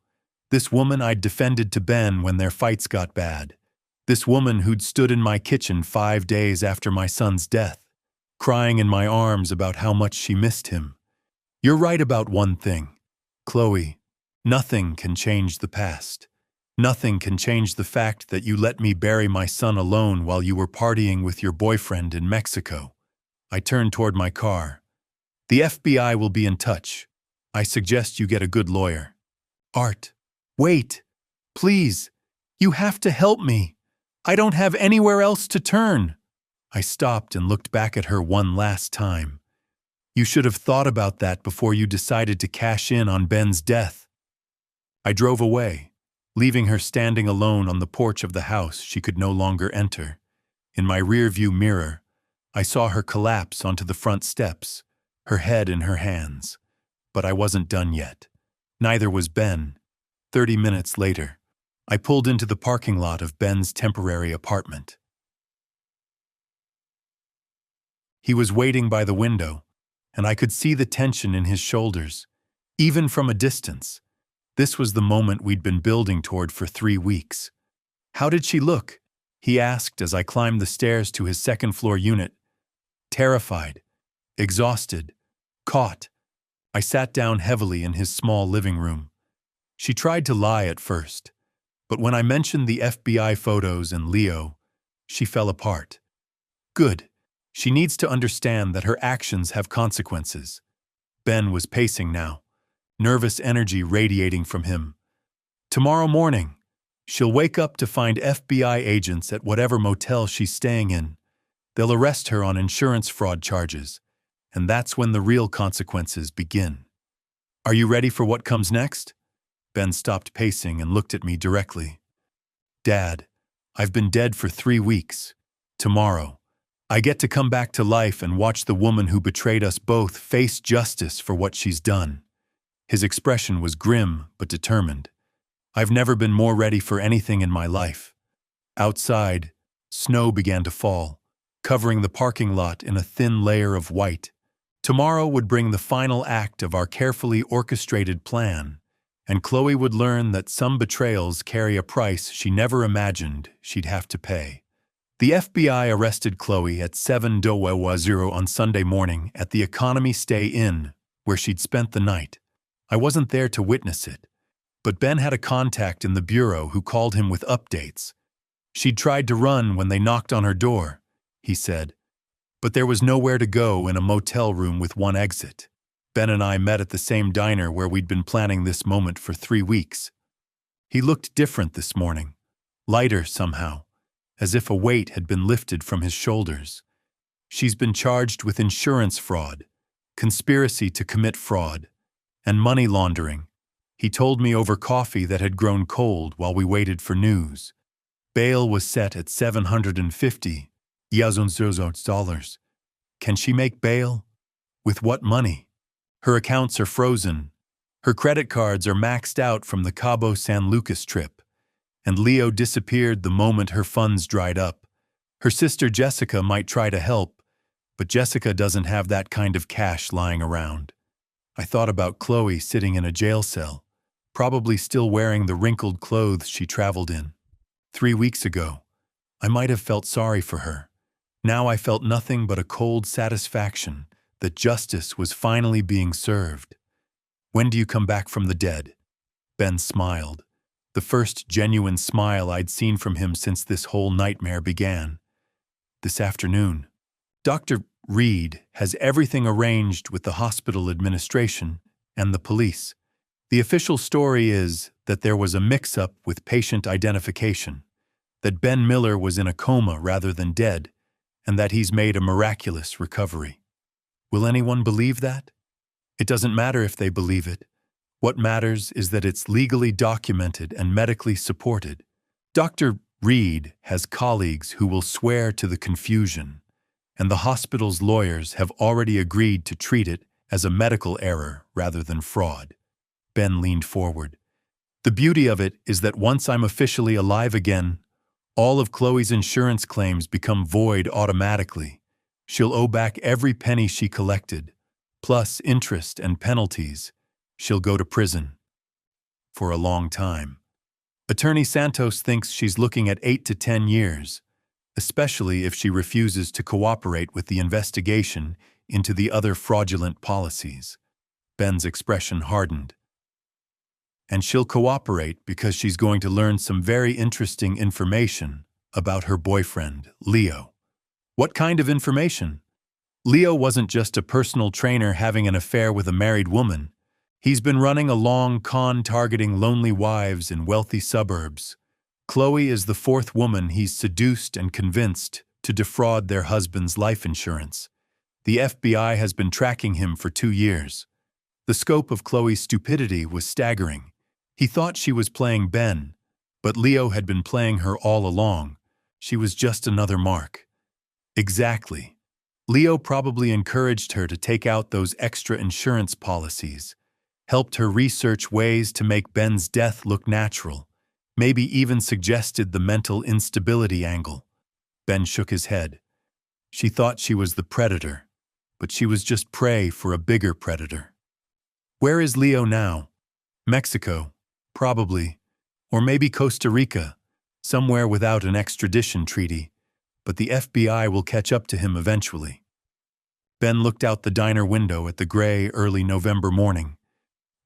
This woman I'd defended to Ben when their fights got bad. This woman who'd stood in my kitchen 5 days after my son's death, crying in my arms about how much she missed him. You're right about one thing, Chloe. Nothing can change the past. Nothing can change the fact that you let me bury my son alone while you were partying with your boyfriend in Mexico. I turned toward my car. The FBI will be in touch. I suggest you get a good lawyer. Art, wait. Please. You have to help me. I don't have anywhere else to turn. I stopped and looked back at her one last time. You should have thought about that before you decided to cash in on Ben's death. I drove away, leaving her standing alone on the porch of the house she could no longer enter. In my rearview mirror, I saw her collapse onto the front steps, her head in her hands. But I wasn't done yet. Neither was Ben. 30 minutes later, I pulled into the parking lot of Ben's temporary apartment. He was waiting by the window, and I could see the tension in his shoulders, even from a distance. This was the moment we'd been building toward for 3 weeks. How did she look? He asked as I climbed the stairs to his second-floor unit. Terrified, exhausted, caught. I sat down heavily in his small living room. She tried to lie at first, but when I mentioned the FBI photos and Leo, she fell apart. Good. She needs to understand that her actions have consequences. Ben was pacing now, nervous energy radiating from him. Tomorrow morning, she'll wake up to find FBI agents at whatever motel she's staying in. They'll arrest her on insurance fraud charges, and that's when the real consequences begin. Are you ready for what comes next? Ben stopped pacing and looked at me directly. Dad, I've been dead for 3 weeks. Tomorrow, I get to come back to life and watch the woman who betrayed us both face justice for what she's done. His expression was grim but determined. I've never been more ready for anything in my life. Outside, snow began to fall, covering the parking lot in a thin layer of white. Tomorrow would bring the final act of our carefully orchestrated plan, and Chloe would learn that some betrayals carry a price she never imagined she'd have to pay. The FBI arrested Chloe at 7:00 on Sunday morning at the Economy Stay Inn, where she'd spent the night. I wasn't there to witness it, but Ben had a contact in the bureau who called him with updates. She'd tried to run when they knocked on her door, he said, but there was nowhere to go in a motel room with one exit. Ben and I met at the same diner where we'd been planning this moment for 3 weeks. He looked different this morning, lighter somehow, as if a weight had been lifted from his shoulders. She's been charged with insurance fraud, conspiracy to commit fraud, and money laundering. He told me over coffee that had grown cold while we waited for news. Bail was set at $750,000. Can she make bail? With what money? Her accounts are frozen. Her credit cards are maxed out from the Cabo San Lucas trip, and Leo disappeared the moment her funds dried up. Her sister Jessica might try to help, but Jessica doesn't have that kind of cash lying around. I thought about Chloe sitting in a jail cell, probably still wearing the wrinkled clothes she traveled in. 3 weeks ago, I might have felt sorry for her. Now I felt nothing but a cold satisfaction that justice was finally being served. When do you come back from the dead? Ben smiled, the first genuine smile I'd seen from him since this whole nightmare began. This afternoon. Dr. Reed has everything arranged with the hospital administration and the police. The official story is that there was a mix-up with patient identification, that Ben Miller was in a coma rather than dead, and that he's made a miraculous recovery. Will anyone believe that? It doesn't matter if they believe it. What matters is that it's legally documented and medically supported. Dr. Reed has colleagues who will swear to the confusion, and the hospital's lawyers have already agreed to treat it as a medical error rather than fraud. Ben leaned forward. The beauty of it is that once I'm officially alive again, all of Chloe's insurance claims become void automatically. She'll owe back every penny she collected, plus interest and penalties. She'll go to prison. For a long time. Attorney Santos thinks she's looking at 8 to 10 years, especially if she refuses to cooperate with the investigation into the other fraudulent policies. Ben's expression hardened. And she'll cooperate because she's going to learn some very interesting information about her boyfriend, Leo. What kind of information? Leo wasn't just a personal trainer having an affair with a married woman. He's been running a long con targeting lonely wives in wealthy suburbs. Chloe is the fourth woman he's seduced and convinced to defraud their husband's life insurance. The FBI has been tracking him for 2 years. The scope of Chloe's stupidity was staggering. He thought she was playing Ben, but Leo had been playing her all along. She was just another mark. Exactly. Leo probably encouraged her to take out those extra insurance policies, helped her research ways to make Ben's death look natural, maybe even suggested the mental instability angle. Ben shook his head. She thought she was the predator, but she was just prey for a bigger predator. Where is Leo now? Mexico, probably, or maybe Costa Rica, somewhere without an extradition treaty, but the FBI will catch up to him eventually. Ben looked out the diner window at the gray, early November morning.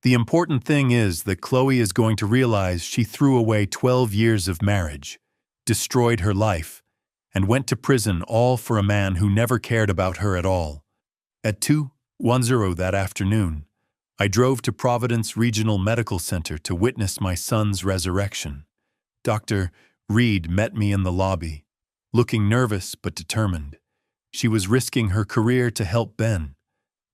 The important thing is that Chloe is going to realize she threw away 12 years of marriage, destroyed her life, and went to prison all for a man who never cared about her at all. At 2:10 that afternoon, I drove to Providence Regional Medical Center to witness my son's resurrection. Dr. Reed met me in the lobby, looking nervous but determined. She was risking her career to help Ben,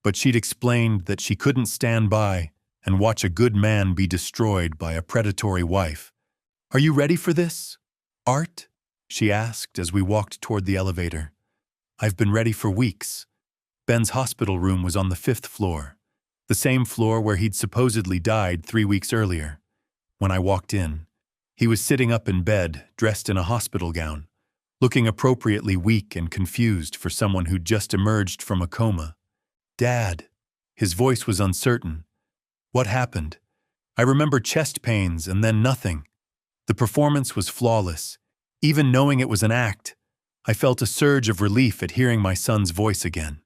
but she'd explained that she couldn't stand by and watch a good man be destroyed by a predatory wife. "Are you ready for this, Art?" she asked as we walked toward the elevator. "I've been ready for weeks." Ben's hospital room was on the 5th floor, the same floor where he'd supposedly died 3 weeks earlier. When I walked in, he was sitting up in bed, dressed in a hospital gown, looking appropriately weak and confused for someone who'd just emerged from a coma. "Dad." His voice was uncertain. "What happened?" I remember chest pains and then nothing. The performance was flawless. Even knowing it was an act, I felt a surge of relief at hearing my son's voice again.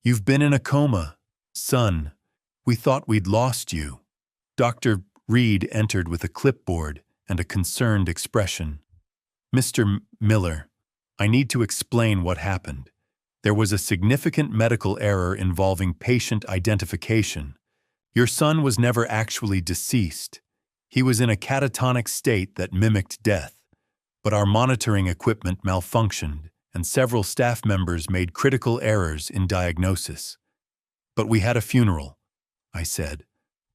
"You've been in a coma, son. We thought we'd lost you." Dr. Reed entered with a clipboard and a concerned expression. "Mr. Miller, I need to explain what happened. There was a significant medical error involving patient identification. Your son was never actually deceased. He was in a catatonic state that mimicked death, but our monitoring equipment malfunctioned, and several staff members made critical errors in diagnosis. But we had a funeral," I said,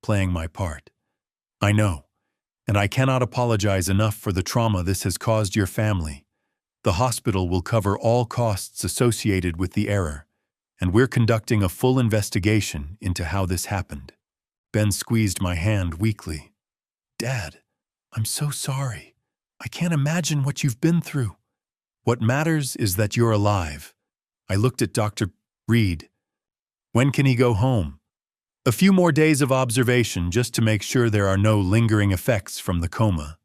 playing my part. "I know, and I cannot apologize enough for the trauma this has caused your family. The hospital will cover all costs associated with the error, and we're conducting a full investigation into how this happened." Ben squeezed my hand weakly. "Dad, I'm so sorry. I can't imagine what you've been through." "What matters is that you're alive." I looked at Dr. Reed. "When can he go home?" "A few more days of observation just to make sure there are no lingering effects from the coma."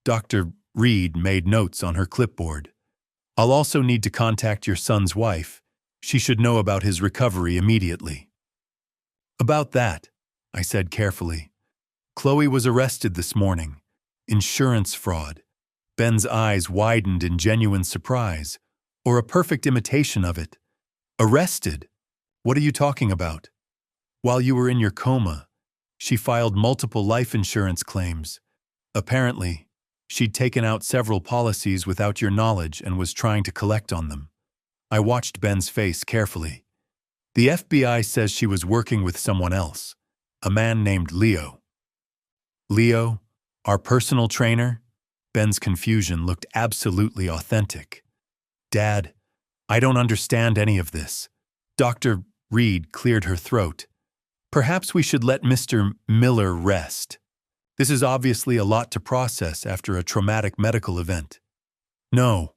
Dr. Reed made notes on her clipboard. "I'll also need to contact your son's wife. She should know about his recovery immediately." "About that," I said carefully. "Chloe was arrested this morning. Insurance fraud." Ben's eyes widened in genuine surprise, or a perfect imitation of it. "Arrested? What are you talking about?" "While you were in your coma, she filed multiple life insurance claims. Apparently, she'd taken out several policies without your knowledge and was trying to collect on them." I watched Ben's face carefully. "The FBI says she was working with someone else, a man named Leo." "Leo, our personal trainer?" Ben's confusion looked absolutely authentic. "Dad, I don't understand any of this." Dr. Reed cleared her throat. "Perhaps we should let Mr. Miller rest. This is obviously a lot to process after a traumatic medical event." "No,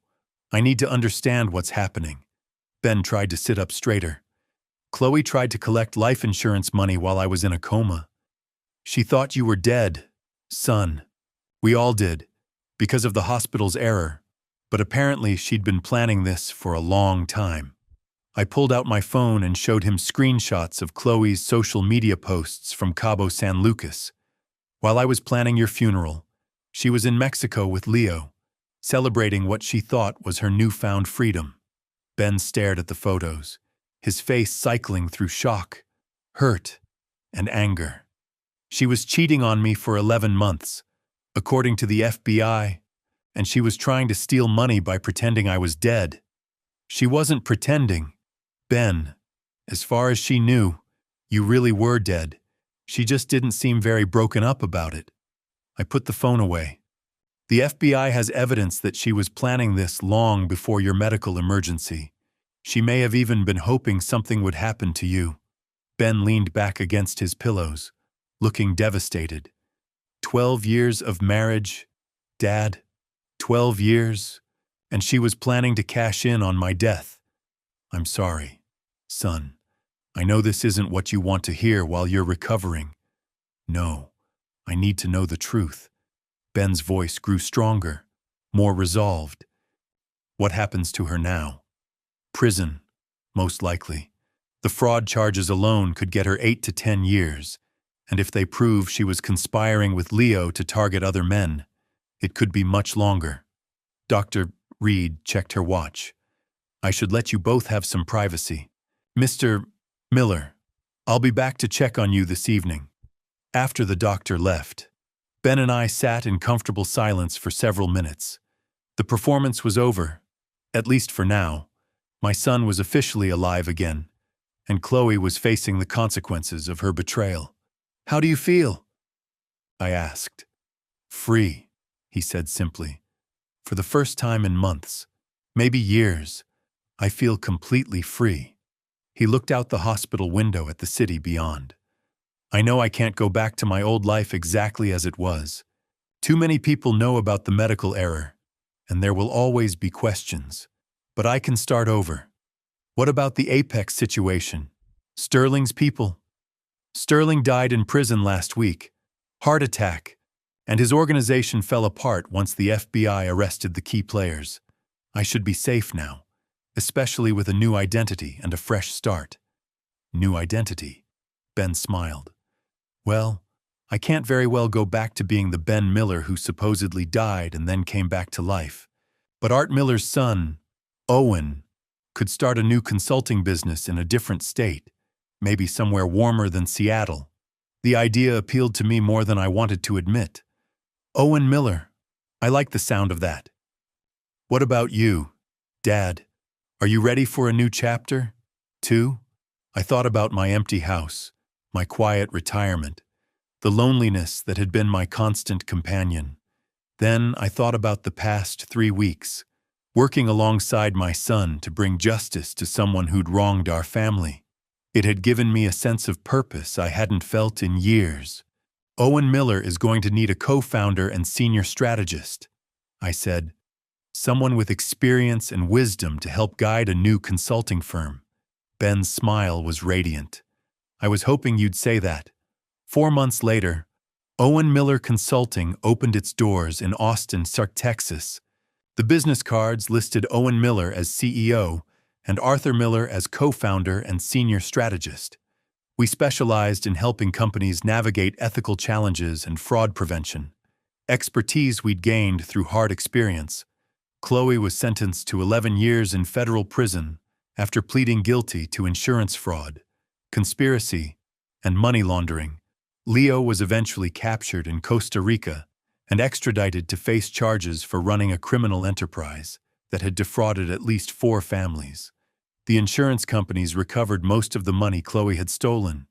I need to understand what's happening." Ben tried to sit up straighter. "Chloe tried to collect life insurance money while I was in a coma. She thought you were dead, son. We all did, because of the hospital's error, but apparently she'd been planning this for a long time." I pulled out my phone and showed him screenshots of Chloe's social media posts from Cabo San Lucas. "While I was planning your funeral, she was in Mexico with Leo, celebrating what she thought was her newfound freedom." Ben stared at the photos, his face cycling through shock, hurt, and anger. She was cheating on me for 11 months, according to the FBI, and she was trying to steal money by pretending I was dead. She wasn't pretending. Ben, as far as she knew, you really were dead. She just didn't seem very broken up about it. I put the phone away. The FBI has evidence that she was planning this long before your medical emergency. She may have even been hoping something would happen to you. Ben leaned back against his pillows, looking devastated. 12 years of marriage, Dad. 12 years, and she was planning to cash in on my death. I'm sorry, son. I know this isn't what you want to hear while you're recovering. No, I need to know the truth. Ben's voice grew stronger, more resolved. What happens to her now? Prison, most likely. The fraud charges alone could get her 8 to 10 years, and if they prove she was conspiring with Leo to target other men, it could be much longer. Dr. Reed checked her watch. I should let you both have some privacy. Mr. Miller, I'll be back to check on you this evening. After the doctor left, Ben and I sat in comfortable silence for several minutes. The performance was over, at least for now. My son was officially alive again, and Chloe was facing the consequences of her betrayal. How do you feel? I asked. Free, he said simply. For the first time in months, maybe years, I feel completely free. He looked out the hospital window at the city beyond. I know I can't go back to my old life exactly as it was. Too many people know about the medical error, and there will always be questions. But I can start over. What about the Apex situation? Sterling's people? Sterling died in prison last week. Heart attack. And his organization fell apart once the FBI arrested the key players. I should be safe now, especially with a new identity and a fresh start. New identity? Ben smiled. Well, I can't very well go back to being the Ben Miller who supposedly died and then came back to life. But Art Miller's son, Owen, could start a new consulting business in a different state, maybe somewhere warmer than Seattle. The idea appealed to me more than I wanted to admit. Owen Miller, I like the sound of that. What about you, Dad? Are you ready for a new chapter, too? I thought about my empty house, my quiet retirement, the loneliness that had been my constant companion. Then I thought about the past 3 weeks, working alongside my son to bring justice to someone who'd wronged our family. It had given me a sense of purpose I hadn't felt in years. Owen Miller is going to need a co-founder and senior strategist, I said. Someone with experience and wisdom to help guide a new consulting firm. Ben's smile was radiant. I was hoping you'd say that. 4 months later, Owen Miller Consulting opened its doors in Austin, Texas. The business cards listed Owen Miller as CEO and Arthur Miller as co-founder and senior strategist. We specialized in helping companies navigate ethical challenges and fraud prevention, expertise we'd gained through hard experience. Chloe was sentenced to 11 years in federal prison after pleading guilty to insurance fraud, conspiracy, and money laundering. Leo was eventually captured in Costa Rica and extradited to face charges for running a criminal enterprise that had defrauded at least 4 families. The insurance companies recovered most of the money Chloe had stolen,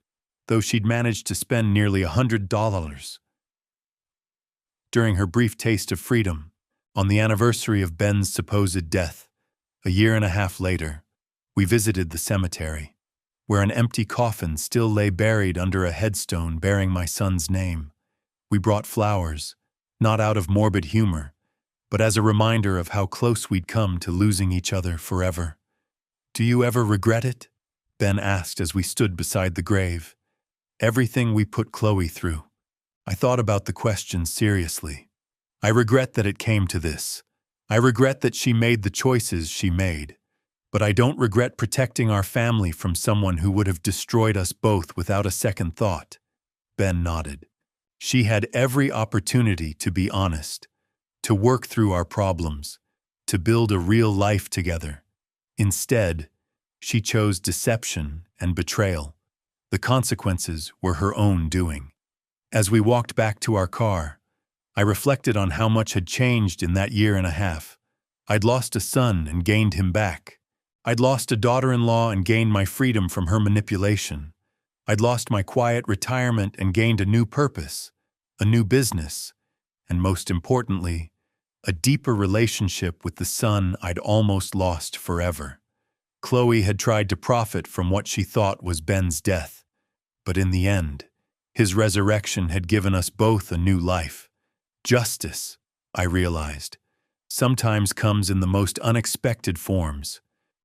though she'd managed to spend nearly $100. During her brief taste of freedom, on the anniversary of Ben's supposed death, a year and a half later, we visited the cemetery, where an empty coffin still lay buried under a headstone bearing my son's name. We brought flowers, not out of morbid humor, but as a reminder of how close we'd come to losing each other forever. Do you ever regret it? Ben asked as we stood beside the grave. Everything we put Chloe through. I thought about the question seriously. I regret that it came to this. I regret that she made the choices she made. But I don't regret protecting our family from someone who would have destroyed us both without a second thought. Ben nodded. She had every opportunity to be honest, to work through our problems, to build a real life together. Instead, she chose deception and betrayal. The consequences were her own doing. As we walked back to our car, I reflected on how much had changed in that year and a half. I'd lost a son and gained him back. I'd lost a daughter-in-law and gained my freedom from her manipulation. I'd lost my quiet retirement and gained a new purpose, a new business, and most importantly, a deeper relationship with the son I'd almost lost forever. Chloe had tried to profit from what she thought was Ben's death, but in the end, his resurrection had given us both a new life. Justice, I realized, sometimes comes in the most unexpected forms.